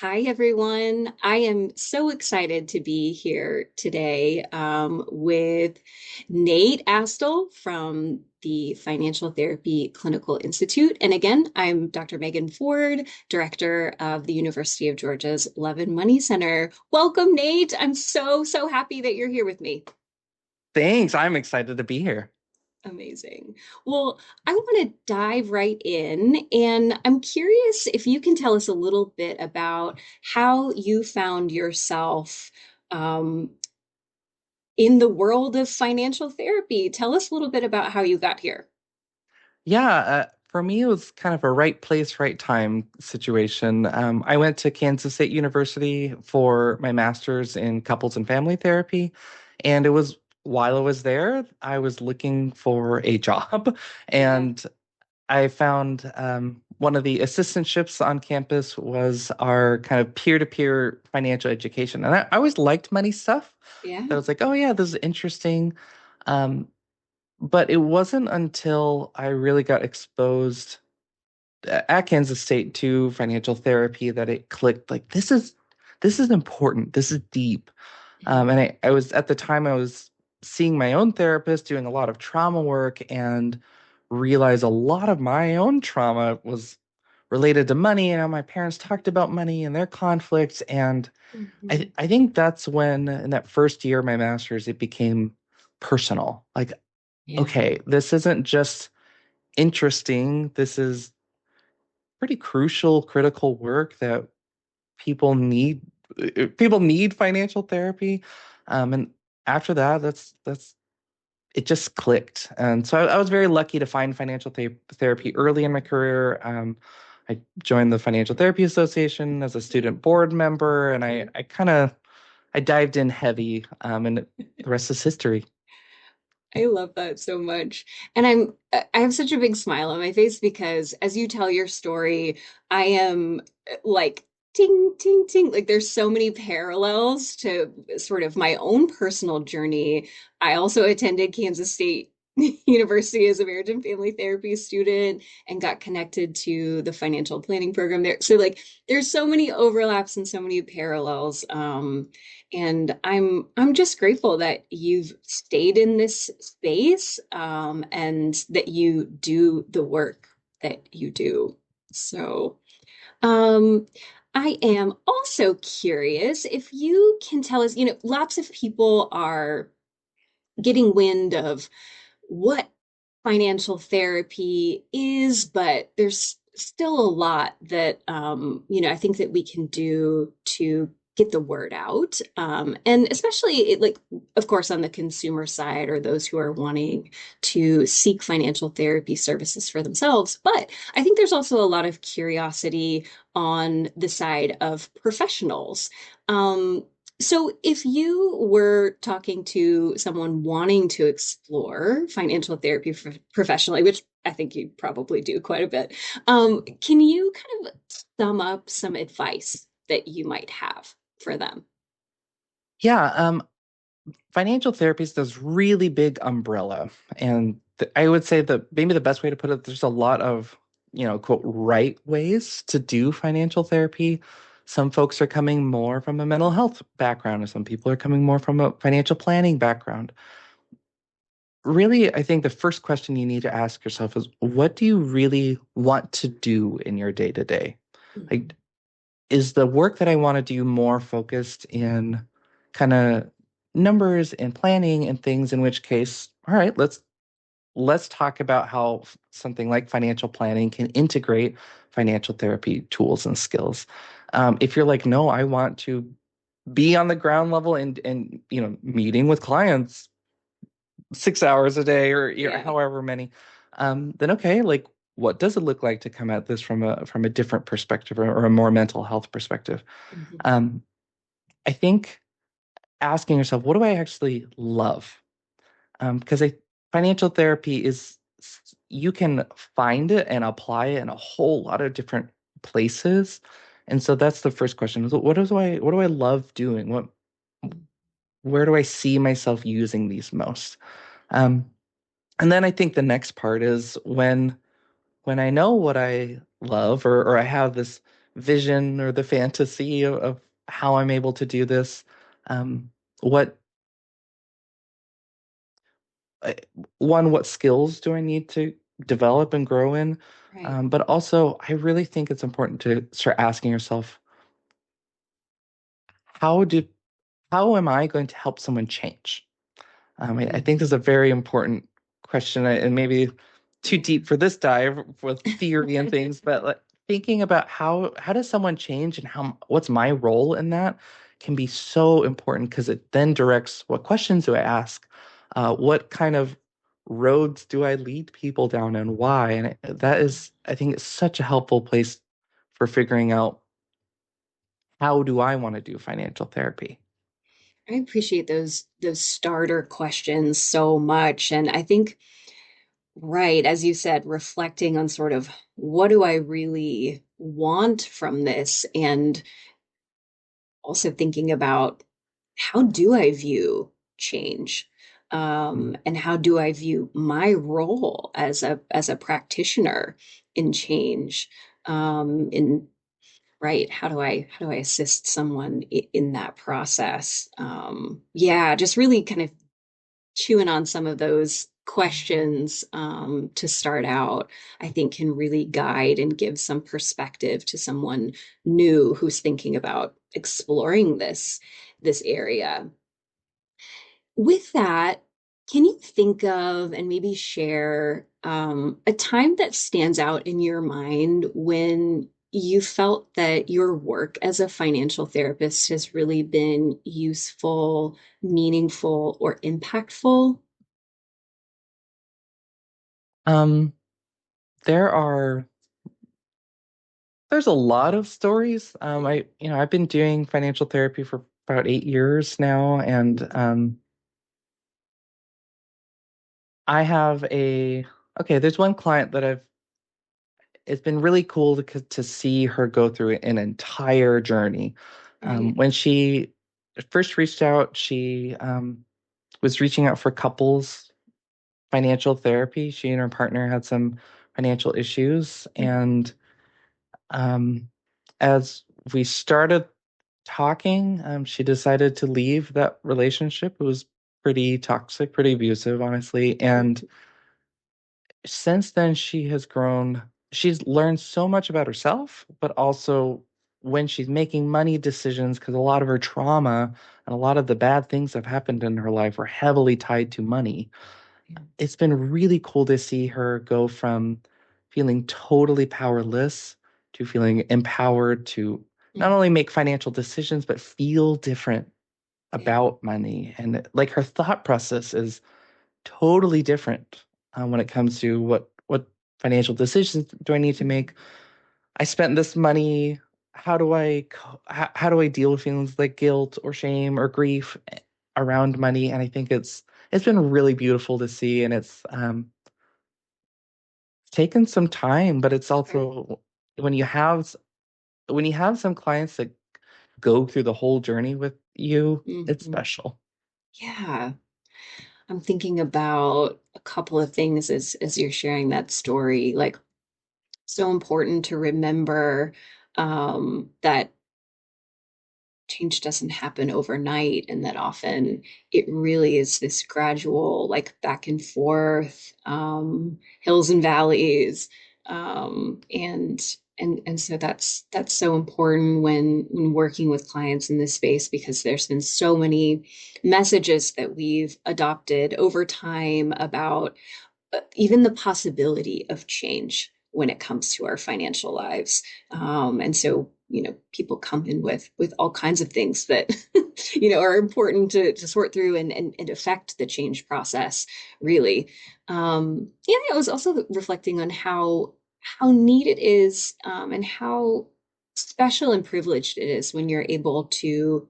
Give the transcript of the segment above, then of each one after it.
Hi, everyone. I am so excited to be here today with Nate Astle from the Financial Therapy Clinical Institute. And again, I'm Dr. Megan Ford, director of the University of Georgia's Love and Money Center. Welcome, Nate. I'm so happy that you're here with me. Thanks. I'm excited to be here. Amazing. Well, I want to dive right in, and I'm curious if you can tell us a little bit about how you found yourself um, in the world of financial therapy. Tell us a little bit about how you got here. For me, it was kind of a right place, right time situation. I went to Kansas State University for my master's in couples and family therapy. And it was while I was there, I was looking for a job. Yeah. And I found one of the assistantships on campus was our kind of peer-to-peer financial education. And I always liked money stuff. Yeah. So I was like, oh, yeah, this is interesting. Um, but it wasn't until I really got exposed at Kansas State to financial therapy that it clicked. Like this is important. This is deep. And I was at the time I was seeing my own therapist, doing a lot of trauma work, and realized a lot of my own trauma was related to money and how my parents talked about money and their conflicts. And Mhm. I think that's when in that first year of my master's it became personal. Like, Yeah. okay, this isn't just interesting. This is pretty crucial, critical work that people need. People need financial therapy. And after that, that's it just clicked. And so I was very lucky to find financial therapy early in my career. I joined the Financial Therapy Association as a student board member, and I kind of I dived in heavy, and the rest is history. I love that so much. And I have such a big smile on my face because as you tell your story, I am like ting ting ting, like there's so many parallels to sort of my own personal journey. I also attended Kansas State University as a marriage and family therapy student and got connected to the financial planning program there. So like there's so many overlaps and so many parallels. And I'm just grateful that you've stayed in this space, and that you do the work that you do. So, um, I am also curious if you can tell us, lots of people are getting wind of what financial therapy is, but there's still a lot that I think that we can do to get the word out. And especially like, of course, on the consumer side or those who are wanting to seek financial therapy services for themselves. But I think there's also a lot of curiosity on the side of professionals. Um, so, if you were talking to someone wanting to explore financial therapy professionally, which I think you probably do quite a bit, can you kind of sum up some advice that you might have for them? Yeah, financial therapy is this really big umbrella, and I would say that maybe the best way to put it, there's a lot of, quote, right ways to do financial therapy. Some folks are coming more from a mental health background, or some people are coming more from a financial planning background. Really, I think the first question you need to ask yourself is, what do you really want to do in your day to day? Like, is the work that I want to do more focused in kind of numbers and planning and things, in which case, all right, let's talk about how something like financial planning can integrate financial therapy tools and skills. If you're like, no, I want to be on the ground level and meeting with clients 6 hours a day or Yeah. however many, then okay, like what does it look like to come at this from a different perspective, or a more mental health perspective? Mhm. Um, I think asking yourself, what do I actually love? Because financial therapy is, you can find it and apply it in a whole lot of different places. And so that's the first question is, what do I love doing? Where do I see myself using these most? Um, and then I think the next part is when I know what I love, or I have this vision or the fantasy of how I'm able to do this. What uh, what skills do I need to develop and grow in? Right. But also, I really think it's important to start asking yourself, how do how am I going to help someone change? I think this is a Hmm. very important question, and maybe too Yeah. deep for this dive with theory and things, but like thinking about how does someone change and how what's my role in that can be so important because it then directs what questions do I ask, what kind of roads do I lead people down and why, and that is, I think, it's such a helpful place for figuring out how do I want to do financial therapy. I appreciate those starter questions so much. And I think, right, as you said, reflecting on sort of what do I really want from this, and also thinking about how do I view change? And how do I view my role as a practitioner in change? In Right, how do I assist someone in that process? Yeah, just really kind of chewing on some of those questions to start out, I think can really guide and give some perspective to someone new who's thinking about exploring this area. With that, can you think of and maybe share a time that stands out in your mind when you felt that your work as a financial therapist has really been useful, meaningful, or impactful? Um, there are There's a lot of stories. I've been doing financial therapy for about 8 years now, and I have there's one client that it's been really cool to see her go through an entire journey. Right. When she first reached out, she was reaching out for couples financial therapy. She and her partner had some financial issues, and um, as we started talking, she decided to leave that relationship. It was pretty toxic, pretty abusive, honestly. And Mhm. since then, she has grown. She's learned so much about herself, but also when she's making money decisions, because a lot of her trauma and a lot of the bad things that have happened in her life were heavily tied to money. Yeah. It's been really cool to see her go from feeling totally powerless to feeling empowered to not only Mhm. make financial decisions, but feel different Yeah. about money. And like her thought process is totally different when it comes to what financial decisions do I need to Mhm. make. I spent this money. How do I deal with feelings like guilt or shame or grief around money? And I think it's been really beautiful to see, and it's taken some time, but it's Right. also when you have when you have some clients that go through the whole journey with you, it's Mhm. special. Yeah. I'm thinking about a couple of things as you're sharing that story. Like, so important to remember that change doesn't happen overnight, and that often it really is this gradual, like, back and forth, hills and valleys, and so that's so important when working with clients in this space, because there's been so many messages that we've adopted over time about even the possibility of change when it comes to our financial lives. And so, people come in with all kinds of things that, are important to sort through and affect the change process, really. Yeah, I was also reflecting on how neat it is, and how special and privileged it is when you're able to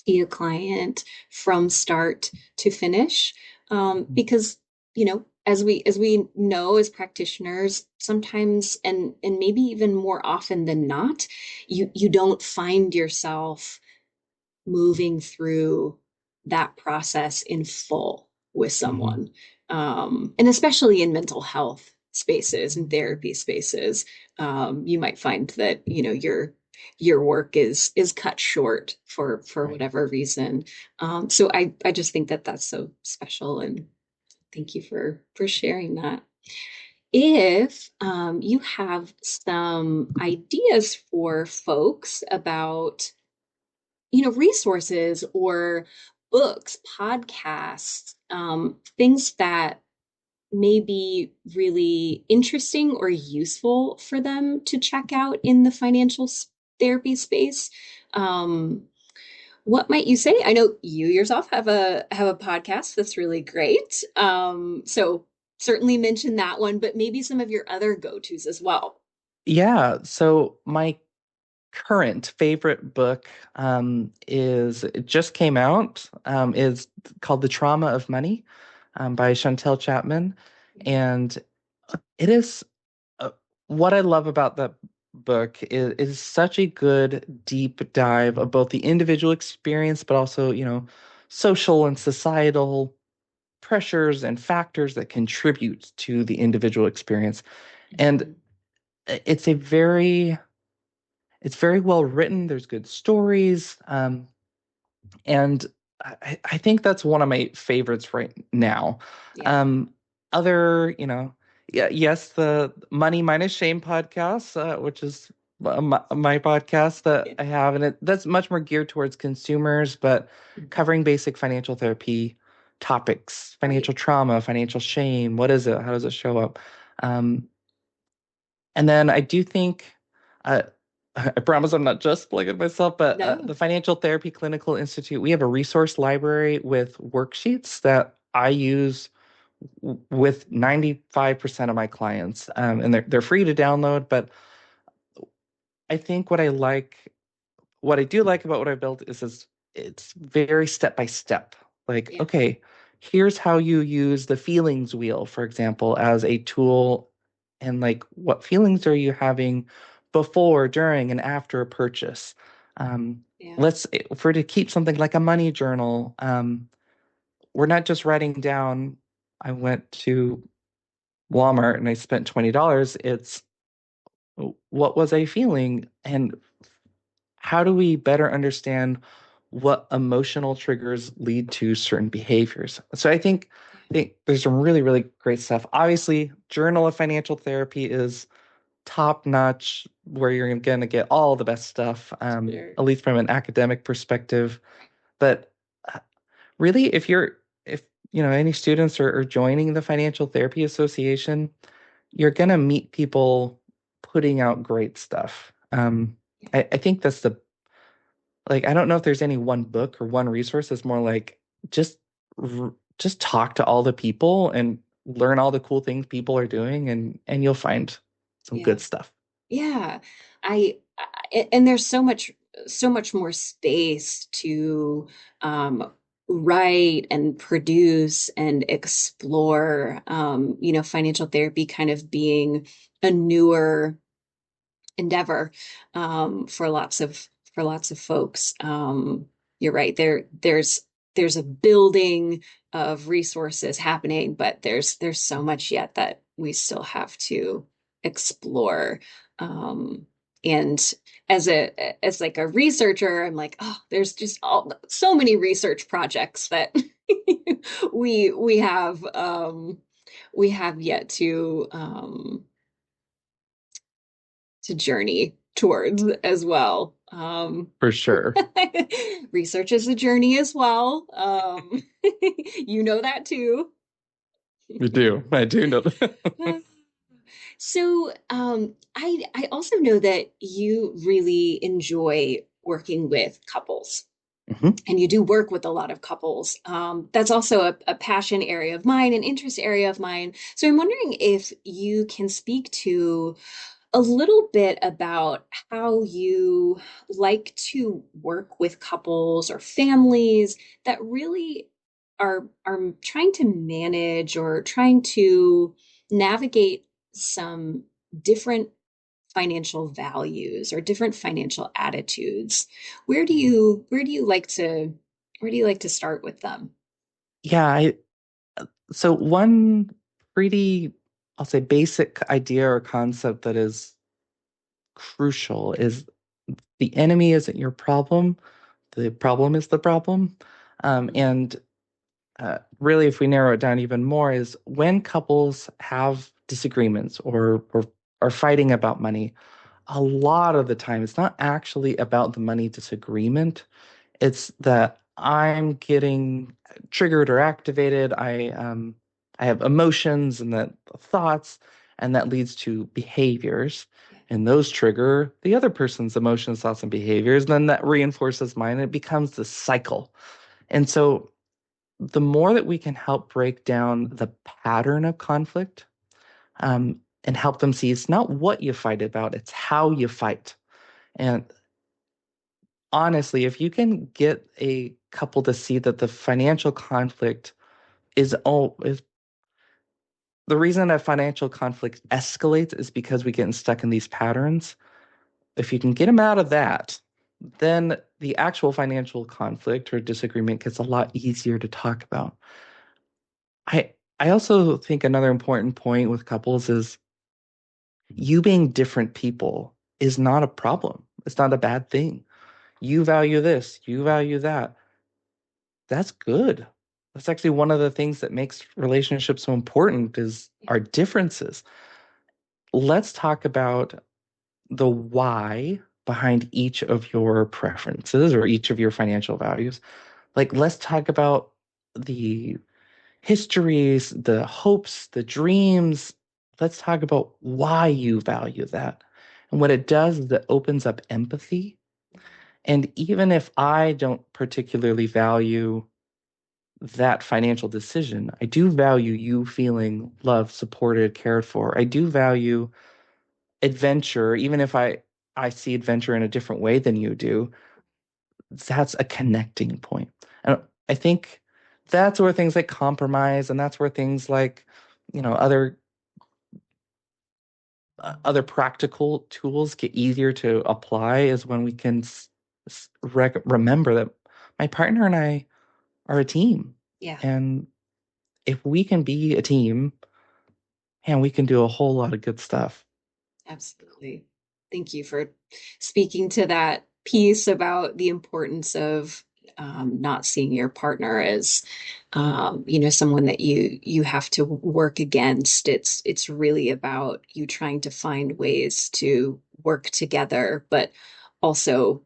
see a client from start to finish, because as we know as practitioners, sometimes, and maybe even more often than not, you don't find yourself moving through that process in full with Mhm. someone, and especially in mental health spaces and therapy spaces. you might find that, your work is cut short for Right. whatever reason. So I just think that that's so special, and thank you for sharing that. If you have some ideas for folks about, resources or books, podcasts, things that may be really interesting or useful for them to check out in the therapy space. Um, what might you say? I know you yourself have a podcast that's really great. So certainly mention that one, but maybe some of your other go-tos as well. Yeah. So my current favorite book is it just came out is called The Trauma of Money by Chantel Chapman, and it is what I love about that book is such a good deep dive of both the individual experience, but also, social and societal pressures and factors that contribute to the individual experience. And Mhm. it's a very, it's very well written. There's good stories. And I think that's one of my favorites right now. Yeah. Um, other, yeah, yes, the Money Minus Shame podcast, which is my podcast that Yeah. I have, and that's much more geared towards consumers, but Mhm. covering basic financial therapy topics, Right. financial trauma, financial shame. What is it? How does it show up? Um, and then I do think, uh, I promise I'm not just plugging myself, but No. the Financial Therapy Clinical Institute, we have a resource library with worksheets that I use with 95% of my clients. And they're free to download, but I think what I do like about what I built is it's very step by step. Like, Yeah. okay, here's how you use the feelings wheel, for example, as a tool. And like, what feelings are you having before, during, and after a purchase? Um, Yeah. let's, for to keep something like a money journal, we're not just writing down, I went to Walmart and I spent $20. It's what was I feeling? And how do we better understand what emotional triggers lead to certain behaviors? So Yeah. I think there's some really, really great stuff. Obviously, Journal of Financial Therapy is top notch, where you're going to get all the best stuff, Sure. at least from an academic perspective. But really, if any students are joining the Financial Therapy Association, you're going to meet people putting out great stuff. Yeah. I think that's the like I don't know if there's any one book or one resource. It's more like just just talk to all the people and learn all the cool things people are doing, and you'll find some Yeah. good stuff. Yeah. And there's so much more space to um, write and produce and explore, financial therapy kind of being a newer endeavor for lots of folks. You're right. There's a building of resources happening, but there's so much yet that we still have to explore. Um, and as like a researcher, I'm like, oh, there's just so many research projects that we we have um, we have yet to journey towards as well. For sure. Research is a journey as well. You know that too. We do. I do know that. So, I also know that you really enjoy working with couples, Mhm. and you do work with a lot of couples. That's also a passion area of mine, an interest area of mine. So I'm wondering if you can speak to a little bit about how you like to work with couples or families that really are trying to manage or trying to navigate some different financial values or different financial attitudes. Where do you like to start with them? Yeah, so one pretty, I'll say, basic idea or concept that is crucial is the enemy isn't your problem. The problem is the problem. And really, if we narrow it down even more, is when couples have disagreements or are fighting about money, a lot of the time it's not actually about the money disagreement. It's that I'm getting triggered or activated. I have emotions and that thoughts, and that leads to behaviors. Yeah. And those trigger the other person's emotions, thoughts, and behaviors. And then that reinforces mine, and it becomes this cycle. And so the more that we can help break down the pattern of conflict, and help them see it's not what you fight about, it's how you fight. And honestly, if you can get a couple to see that the financial conflict is the reason that financial conflict escalates is because we get stuck in these patterns. If you can get them out of that, then the actual financial conflict or disagreement gets a lot easier to talk about. I also think another important point with couples is you being different people is not a problem. It's not a bad thing. You value this, you value that. That's good. That's actually one of the things that makes relationships so important is our differences. Let's talk about the why behind each of your preferences or each of your financial values. Like, let's talk about the histories, the hopes, the dreams. Let's talk about why you value that. And what it does is it opens up empathy. And even if I don't particularly value that financial decision, I do value you feeling loved, supported, cared for. I do value adventure, even if I see adventure in a different way than you do. That's a connecting point. And I think that's where things like compromise and that's where things like, other other practical tools get easier to apply is when we can remember that my partner and I are a team. Yeah. And if we can be a team, man, we can do a whole lot of good stuff. Absolutely. Thank you for speaking to that piece about the importance of not seeing your partner as, someone that you have to work against. It's really about you trying to find ways to work together, but also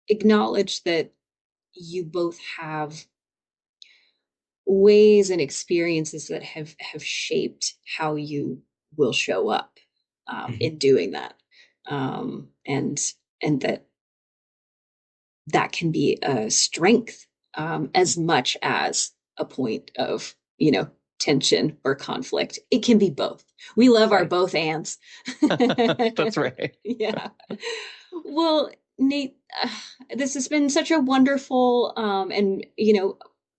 acknowledge that you both have ways and experiences that have shaped how you will show up Mhm. in doing that, and that that can be a strength as much as a point of tension or conflict. It can be both. We love our Right. both ands. That's right. Yeah. Well, Nate, this has been such a wonderful and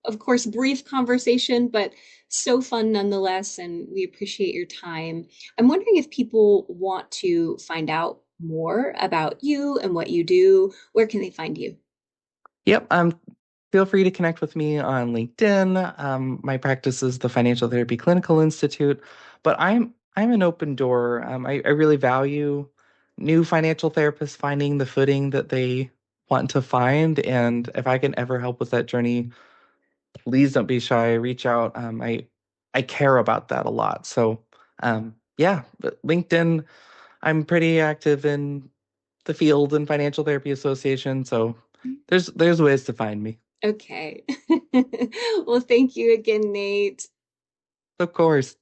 of course, brief conversation, but so fun nonetheless. And we appreciate your time. I'm wondering if people want to find out more about you and what you do. Where can they find you? Yep. Feel free to connect with me on LinkedIn. My practice is the Financial Therapy Clinical Institute, but I'm an open door. I really value new financial therapists finding the footing that they want to find, and if I can ever help with that journey, please don't be shy. Reach out. I care about that a lot. So, yeah, but LinkedIn. I'm pretty active in the field and Financial Therapy Association, so there's ways to find me. Okay. Well, thank you again, Nate. Of course.